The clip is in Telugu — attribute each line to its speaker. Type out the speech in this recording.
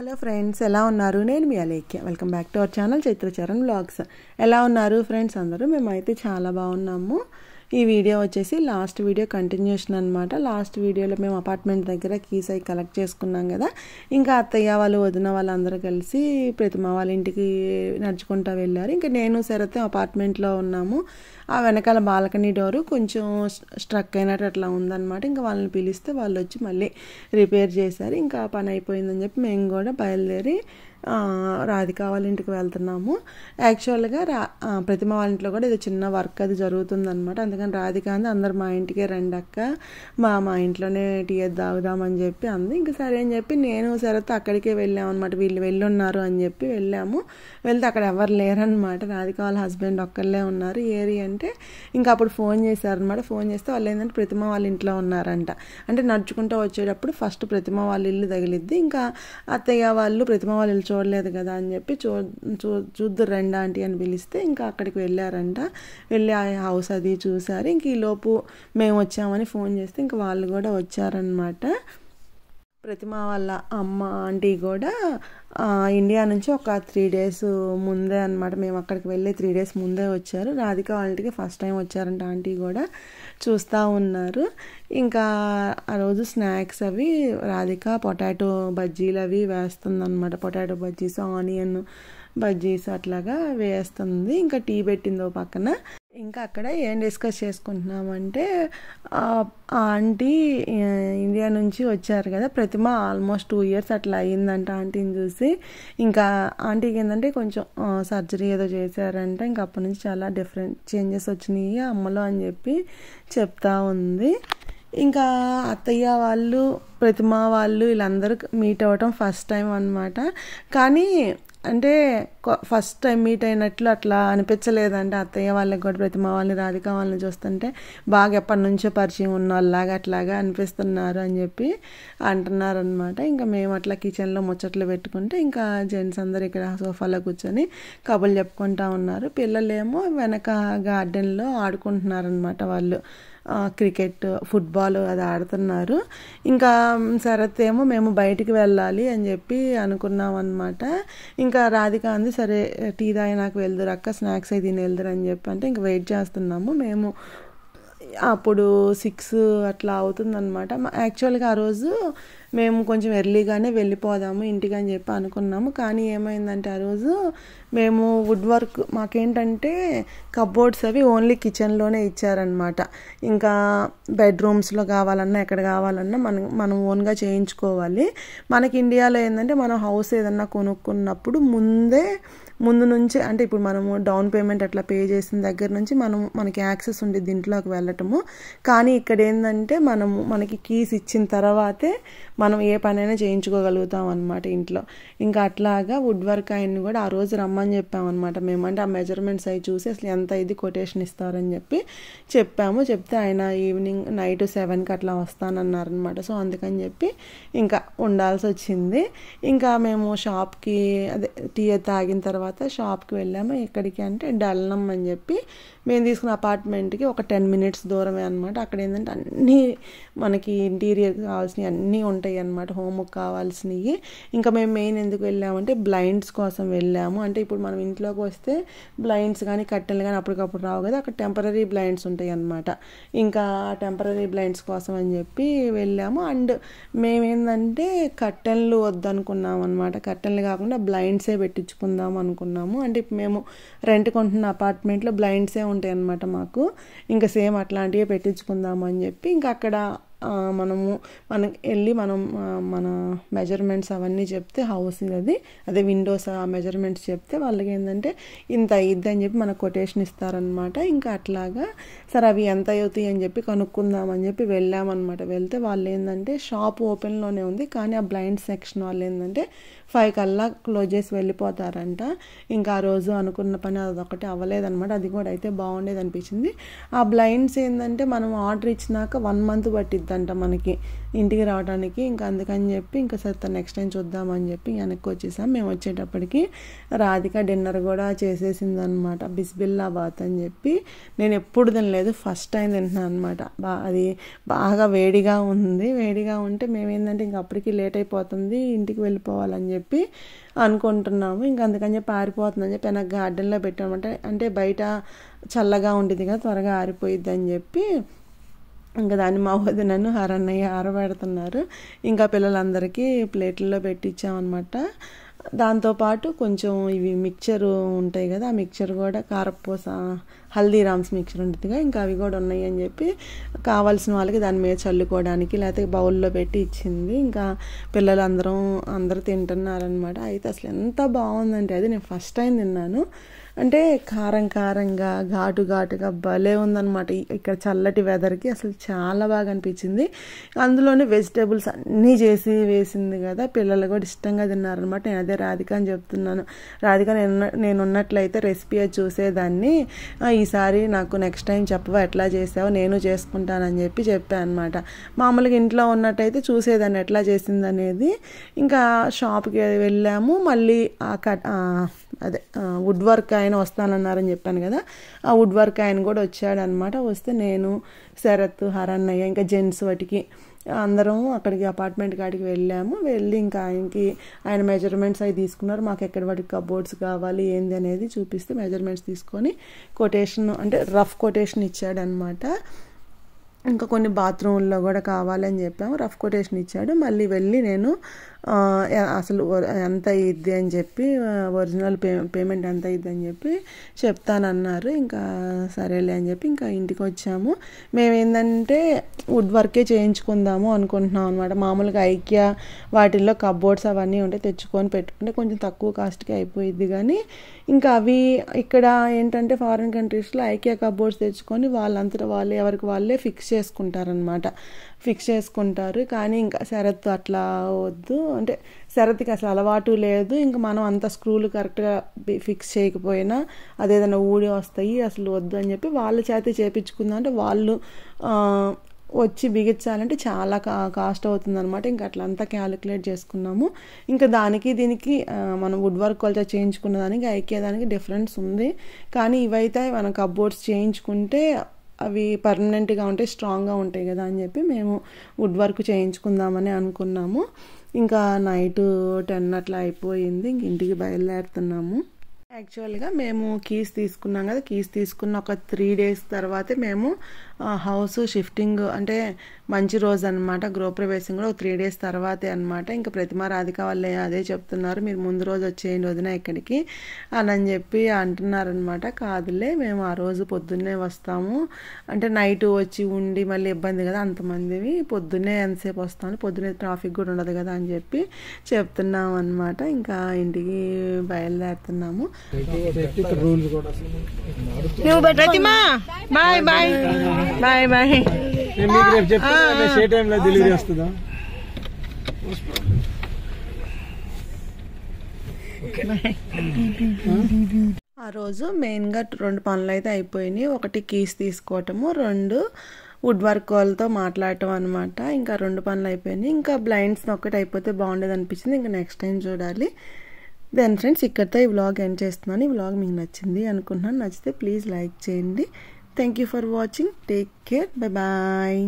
Speaker 1: హలో ఫ్రెండ్స్, ఎలా ఉన్నారు? నేను మీ Alekhya. Welcome back to our channel Chaitra Charan vlogs. ఎలా ఉన్నారు ఫ్రెండ్స్ అందరూ? మేమైతే చాలా బాగున్నాము. ఈ వీడియో వచ్చేసి లాస్ట్ వీడియో కంటిన్యూషన్ అనమాట. లాస్ట్ వీడియోలో మేము అపార్ట్మెంట్ దగ్గర కీస్ అయి కలెక్ట్ చేసుకున్నాం కదా. ఇంకా అత్తయ్య వాళ్ళు, వదిన వాళ్ళందరూ కలిసి ప్రతిమ వాళ్ళ ఇంటికి నడుచుకుంటూ వెళ్ళారు. ఇంకా నేను సరతే అపార్ట్మెంట్లో ఉన్నాము. ఆ వెనకాల బాల్కనీ డోరు కొంచెం స్ట్రక్ అయినట్టు అట్లా ఉందన్నమాట. ఇంకా వాళ్ళని పిలిస్తే వాళ్ళు వచ్చి మళ్ళీ రిపేర్ చేశారు. ఇంకా పని అయిపోయిందని చెప్పి మేము కూడా బయలుదేరి రాధిక వాళ్ళ ఇంటికి వెళ్తున్నాము. యాక్చువల్గా ప్రతిమ వాళ్ళ ఇంట్లో కూడా ఇది చిన్న వర్క్ అది జరుగుతుందనమాట. అందుకని రాధిక అంది, అందరు మా ఇంటికే రండి అక్క, మా ఇంట్లోనే టీ తాగుదామని చెప్పి అంది. ఇంకా సరే అని చెప్పి నేను సరే అక్కడికే వెళ్ళామన్నమాట. వీళ్ళు వెళ్ళున్నారు అని చెప్పి వెళ్ళాము. వెళ్తే అక్కడ ఎవరు లేరనమాట. రాధిక వాళ్ళ హస్బెండ్ ఒక్కళ్ళే ఉన్నారు. ఏరి అంటే ఇంకా అప్పుడు ఫోన్ చేశారనమాట. ఫోన్ చేస్తే వాళ్ళు ఏంటంటే ప్రతిమ వాళ్ళ ఇంట్లో ఉన్నారంట. అంటే నడుచుకుంటూ వచ్చేటప్పుడు ఫస్ట్ ప్రతిమ వాళ్ళ ఇల్లు తగిలిద్ది. ఇంకా అత్తయ్య వాళ్ళు ప్రతిమ వాళ్ళ ఇల్లు చూడలేదు కదా అని చెప్పి చూద్దురు రండి ఆంటీ అని పిలిస్తే ఇంకా అక్కడికి వెళ్ళారంట. వెళ్ళి ఆ హౌస్ అది చూసారు. ఇంక ఈలోపు మేము వచ్చామని ఫోన్ చేస్తే ఇంకా వాళ్ళు కూడా వచ్చారనమాట. ప్రతిమ వాళ్ళ అమ్మ ఆంటీ కూడా ఇండియా నుంచి ఒక 3 days ముందే అనమాట. మేము అక్కడికి వెళ్ళి 3 days ముందే వచ్చారు. రాధిక వాళ్ళ ఇంటికి ఫస్ట్ టైం వచ్చారంట. ఆంటీ కూడా చూస్తూ ఉన్నారు. ఇంకా ఆ రోజు స్నాక్స్ అవి రాధిక పొటాటో బజ్జీలు అవి వేస్తుందన్నమాట. పొటాటో బజ్జీస్, ఆనియన్ బజ్జీస్ అట్లాగా వేస్తుంది. ఇంకా టీ పెట్టిందో పక్కన. ఇంకా అక్కడ ఏం డిస్కస్ చేసుకుంటున్నామంటే ఆంటీ ఇండియా నుంచి వచ్చారు కదా. ప్రతిమ ఆల్మోస్ట్ 2 years అట్లా అయ్యిందంట ఆంటీని చూసి. ఇంకా ఆంటీకి ఏంటంటే కొంచెం సర్జరీ ఏదో చేశారంట. ఇంకా అప్పటి నుంచి చాలా డిఫరెంట్ చేంజెస్ వచ్చినాయి అమ్మలో అని చెప్పి చెప్తా ఉంది. ఇంకా అత్తయ్య వాళ్ళు, ప్రతిమ వాళ్ళు వీళ్ళందరూ మీట్ అవ్వటం ఫస్ట్ టైం అనమాట. కానీ అంటే ఫస్ట్ టైం మీట్ అయినట్లు అట్లా అనిపించలేదంటే అత్తయ్య వాళ్ళకి కూడా ప్రతిమ వాళ్ళని, రాధిక వాళ్ళని చూస్తుంటే బాగా ఎప్పటి నుంచో పరిచయం ఉన్న వాళ్ళలాగా అట్లాగా అనిపిస్తున్నారు అని చెప్పి అంటున్నారనమాట. ఇంకా మేము అట్లా కిచెన్లో ముచ్చట్లు పెట్టుకుంటే ఇంకా జెంట్స్ అందరు ఇక్కడ సోఫాలో కూర్చొని కబుర్లు చెప్పుకుంటా ఉన్నారు. పిల్లలేమో వెనక గార్డెన్లో ఆడుకుంటున్నారనమాట. వాళ్ళు క్రికెట్, ఫుట్బాల్ అది ఆడుతున్నారు. ఇంకా శరత్ ఏమో మేము బయటికి వెళ్ళాలి అని చెప్పి అనుకున్నాం అనమాట. ఇంకా రాధిక అంది, సరే టీ తాగి నాకు వెళ్దురు అక్క, స్నాక్స్ అయి తిని వెళ్దురు అని చెప్పి అంటే ఇంకా వెయిట్ చేస్తున్నాము. మేము అప్పుడు 6 అట్లా అవుతుందన్నమాట. యాక్చువల్గా ఆ రోజు మేము కొంచెం ఎర్లీగానే వెళ్ళిపోదాము ఇంటికి అని చెప్పి అనుకున్నాము. కానీ ఏమైందంటే ఆ రోజు మేము వుడ్ వర్క్, మాకేంటంటే కబోర్డ్స్ అవి ఓన్లీ కిచెన్లోనే ఇచ్చారనమాట. ఇంకా బెడ్రూమ్స్లో కావాలన్నా ఎక్కడ కావాలన్నా మనం ఓన్గా చేయించుకోవాలి. మనకి ఇండియాలో ఏంటంటే మనం హౌస్ ఏదన్నా కొనుక్కున్నప్పుడు ముందు నుంచి అంటే ఇప్పుడు మనము డౌన్ పేమెంట్ అట్లా పే చేసిన దగ్గర నుంచి మనకి యాక్సెస్ ఉండేది ఇంట్లోకి వెళ్ళటము. కానీ ఇక్కడ ఏంటంటే మనకి కీస్ ఇచ్చిన తర్వాతే మనం ఏ పనైనా చేయించుకోగలుగుతాం అనమాట ఇంట్లో. ఇంకా అట్లాగా వుడ్ వర్క్ ఆయన్ని కూడా ఆ రోజు రమ్మని చెప్పామన్నమాట. మేమంటే ఆ మెజర్మెంట్స్ అవి చూసి అసలు ఎంత ఇది కొటేషన్ ఇస్తారని చెప్పి చెప్పాము. చెప్తే ఆయన ఈవినింగ్ నైట్ 7కి అట్లా వస్తానన్నారనమాట. సో అందుకని చెప్పి ఇంకా ఉండాల్సి వచ్చింది. ఇంకా మేము షాప్కి అదే టీ తాగిన తర్వాత షాప్కి వెళ్ళాము. ఎక్కడికి అంటే డల్నమ్ అని చెప్పి మేము తీసుకున్న అపార్ట్మెంట్కి ఒక 10 minutes దూరమే అనమాట. అక్కడ ఏంటంటే అన్నీ మనకి ఇంటీరియర్ కావాల్సినవి అన్నీ ఉంటాయి అన్నమాట, హోమ్కి కావాల్సినవి. ఇంకా మేము మెయిన్ ఎందుకు వెళ్ళామంటే బ్లైండ్స్ కోసం వెళ్ళాము. అంటే ఇప్పుడు మనం ఇంట్లోకి వస్తే బ్లైండ్స్ కానీ కట్టెలు కానీ అప్పటికప్పుడు రావు కదా, అక్కడ టెంపరీ బ్లైండ్స్ ఉంటాయి అన్నమాట. ఇంకా టెంపరీ బ్లైండ్స్ కోసం అని చెప్పి వెళ్ళాము. అండ్ మేమేంటంటే కట్టెలు వద్దనుకున్నాం అనమాట. కట్టెలు కాకుండా బ్లైండ్సే పెట్టించుకుందాం అనుకున్నాము. అంటే ఇప్పుడు మేము రెంట్ కొంటున్న అపార్ట్మెంట్లో బ్లైండ్సే ఉంటాయి అన్నమాట మాకు. ఇంకా సేమ్ అట్లాంటివే పెట్టించుకుందాము అని చెప్పి ఇంకా అక్కడ మనకి వెళ్ళి మన మెజర్మెంట్స్ అవన్నీ చెప్తే హౌస్ అదే విండోస్ ఆ మెజర్మెంట్స్ చెప్తే వాళ్ళకి ఏంటంటే ఇంత అయ్యిద్ది అని చెప్పి మనకు కొటేషన్ ఇస్తారనమాట. ఇంకా అట్లాగా సరే అవి ఎంత అవుతాయి అని చెప్పి కనుక్కుందామని చెప్పి వెళ్ళామన్నమాట. వెళ్తే వాళ్ళు ఏంటంటే షాప్ ఓపెన్లోనే ఉంది, కానీ ఆ బ్లైండ్ సెక్షన్ వాళ్ళు ఏంటంటే 5 కల్లా క్లోజ్ చేసి వెళ్ళిపోతారంట. ఇంకా ఆ రోజు అనుకున్న పని అదొకటి అవ్వలేదన్నమాట. అది కూడా అయితే బాగుండేది అనిపించింది. ఆ బ్లైండ్స్ ఏంటంటే మనం ఆర్డర్ ఇచ్చినాక 1 month పట్టిద్ది అవుద్దంట మనకి ఇంటికి రావడానికి. ఇంకా అందుకని చెప్పి ఇంకా సరే నెక్స్ట్ టైం చూద్దామని చెప్పి వెనక్కి వచ్చేసాం. మేము వచ్చేటప్పటికి రాధిక డిన్నర్ కూడా చేసేసిందనమాట. బిస్బిల్లాబాత్ అని చెప్పి నేను ఎప్పుడు తినలేదు, ఫస్ట్ టైం తింటున్నాను అనమాట. అది బాగా వేడిగా ఉంది. వేడిగా ఉంటే మేమేంటంటే ఇంక అప్పటికి లేట్ అయిపోతుంది, ఇంటికి వెళ్ళిపోవాలని చెప్పి అనుకుంటున్నాము. ఇంకా అందుకని చెప్పి ఆరిపోతుందని చెప్పి నాకు గార్డెన్లో పెట్టామంటే, అంటే బయట చల్లగా ఉండేది కదా, త్వరగా ఆరిపోయిద్ది అని చెప్పి ఇంకా దాన్ని మా వదినను హరన్నయ్య ఆరబెడుతున్నారు. ఇంకా పిల్లలందరికీ ప్లేట్లలో పెట్టించామన్నమాట. దాంతోపాటు కొంచెం ఇవి మిక్చరు ఉంటాయి కదా, ఆ మిక్చర్ కూడా కారపూస హల్దీరామ్స్ మిక్చర్ ఉంటుందిగా, ఇంకా అవి కూడా ఉన్నాయి అని చెప్పి కావాల్సిన వాళ్ళకి దాని మీద చల్లుకోవడానికి లేకపోతే బౌల్లో పెట్టి ఇచ్చింది. ఇంకా పిల్లలు అందరూ తింటున్నారనమాట. అయితే అసలు ఎంత బాగుందంటే అది నేను ఫస్ట్ టైం తిన్నాను. అంటే కారంగా ఘాటుగా భలే ఉందన్నమాట. ఇక్కడ చల్లటి వెదర్కి అసలు చాలా బాగా అనిపించింది. అందులోనే వెజిటేబుల్స్ అన్నీ చేసి వేసింది కదా, పిల్లలు కూడా ఇష్టంగా తిన్నారనమాట. నేను అదే రాధిక అని చెప్తున్నాను, రాధిక నేను ఉన్నట్లయితే రెసిపీ అది చూసేదాన్ని, ఈసారి నాకు నెక్స్ట్ టైం చెప్పవా ఎట్లా చేసావో, నేను చేసుకుంటానని చెప్పి చెప్పాను అనమాట. మామూలుగా ఇంట్లో ఉన్నట్టయితే చూసేదాన్ని ఎట్లా చేసింది అనేది. ఇంకా షాప్కి వెళ్ళాము. మళ్ళీ వుడ్ వర్క్ ఆయన వస్తానన్నారని చెప్పాను కదా, ఆ వుడ్ వర్క్ ఆయన కూడా వచ్చాడనమాట. వస్తే నేను, శరత్, హరన్నయ్య ఇంకా జెంట్స్ వాటికి అందరం అక్కడికి అపార్ట్మెంట్ కాడికి వెళ్ళాము. వెళ్ళి ఇంకా ఆయన మెజర్మెంట్స్ అవి తీసుకున్నారు. మాకు ఎక్కడ వాటికి కబోర్డ్స్ కావాలి ఏంది అనేది చూపిస్తే మెజర్మెంట్స్ తీసుకొని కొటేషన్, అంటే రఫ్ కొటేషన్ ఇచ్చాడనమాట. ఇంకా కొన్ని బాత్రూంలో కూడా కావాలని చెప్పాము, రఫ్ కొటేషన్ ఇచ్చాడు. మళ్ళీ వెళ్ళి నేను అసలు ఎంత ఇద్ది అని చెప్పి, ఒరిజినల్ పేమెంట్ ఎంత ఇద్ది అని చెప్పి చెప్తానన్నారు. ఇంకా సరేలే అని చెప్పి ఇంకా ఇంటికి వచ్చాము. మేమేంటంటే వుడ్ వర్కే చేయించుకుందాము అనుకుంటున్నాం అనమాట. మామూలుగా ఐకియా వాటిల్లో కబోర్డ్స్ అవన్నీ ఉంటే తెచ్చుకొని పెట్టుకుంటే కొంచెం తక్కువ కాస్ట్కి అయిపోయిద్ది. కానీ ఇంకా అవి ఇక్కడ ఏంటంటే ఫారిన్ కంట్రీస్లో ఐకియా కబోర్డ్స్ తెచ్చుకొని వాళ్ళంతటా వాళ్ళే ఎవరికి వాళ్ళే ఫిక్స్ చేసుకుంటారు. కానీ ఇంకా శరత్ అట్లా వద్దు, అంటే శరత్కి అసలు అలవాటు లేదు. ఇంకా మనం అంత స్క్రూలు కరెక్ట్గా ఫిక్స్ చేయకపోయినా అదేదైనా ఊడి వస్తాయి, అసలు వద్దు అని చెప్పి వాళ్ళ చేత చేయించుకుందాం అంటే వాళ్ళు వచ్చి బిగించాలంటే చాలా కాస్ట్ అవుతుందన్నమాట. ఇంకా అట్లా అంతా క్యాలిక్యులేట్ చేసుకున్నాము. ఇంకా దీనికి మనం వుడ్ వర్క్ వాళ్ళతో చేయించుకున్న దానికి ఐకియా దానికి డిఫరెన్స్ ఉంది. కానీ ఇవైతే మనం కబోర్డ్స్ చేయించుకుంటే అవి పర్మనెంట్గా ఉంటాయి, స్ట్రాంగ్గా ఉంటాయి కదా అని చెప్పి మేము వుడ్ వర్క్ చేయించుకుందామని అనుకున్నాము. ఇంకా నైట్ 10 అట్లా అయిపోయింది. ఇంక ఇంటికి బయలుదేరుతున్నాము. యాక్చువల్గా మేము కీస్ తీసుకున్నాం కదా, కీస్ తీసుకున్న ఒక 3 days తర్వాతే మేము హౌస్ షిఫ్టింగ్, అంటే మంచి రోజు అనమాట, గృహప్రవేశం కూడా ఒక 3 days తర్వాతే అనమాట. ఇంకా ప్రతిమా రాధిక వాళ్ళే అదే చెప్తున్నారు, మీరు ముందు రోజు వచ్చేయండి వదిన ఇక్కడికి అని చెప్పి అంటున్నారనమాట. కాదులే మేము ఆ రోజు పొద్దున్నే వస్తాము, అంటే నైట్ వచ్చి ఉండి మళ్ళీ ఇబ్బంది కదా అంతమందివి, పొద్దున్నే ఎంతసేపు వస్తాము, పొద్దున్నే ట్రాఫిక్ కూడా ఉండదు కదా అని చెప్పి చెప్తున్నాం అనమాట. ఇంకా ఇంటికి బయలుదేరుతున్నాము. ప్రతిమా బాయ్ బాయ్ బాయ్ బాయ్. ఆ రోజు మెయిన్గా 2 పనులు అయితే అయిపోయినాయి. ఒకటి కీస్ తీసుకోవటము, 2 వుడ్ వర్క్ వాళ్ళతో మాట్లాడటం అనమాట. ఇంకా 2 పనులు అయిపోయినాయి. ఇంకా బ్లైండ్స్ ఒక్కటి అయిపోతే బాగుండేది అనిపించింది. ఇంకా నెక్స్ట్ టైం చూడాలి. దెన్ ఫ్రెండ్స్ ఇక్కడితో ఈ వ్లాగ్ ఎండ్ చేస్తున్నాను. ఈ వ్లాగ్ మీకు నచ్చింది అనుకుంటున్నాను. నచ్చితే ప్లీజ్ లైక్ చేయండి. Thank you for watching. Take care. Bye bye.